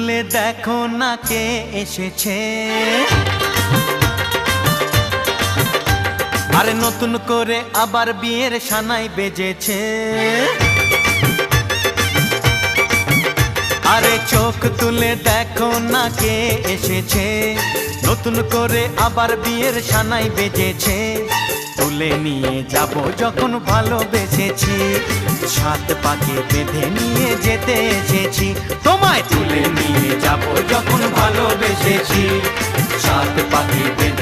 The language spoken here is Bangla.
তুলে দেখো না কে এসেছে, আরে নতুন করে আবার বিয়ের সানাই বেজেছে। আরে চোখ তুলে দেখো না কে এসেছে, নতুন করে আবার বিয়ের সানাই বেজেছে। তুলে নিয়ে যাব যখন ভালোবেসেছি, সাত পাকে বেঁধে নিয়ে যেতে এসেছি। তোমায় তুলে নিয়ে যাব যখন ভালোবেসেছি, সাত পাকে বেঁধে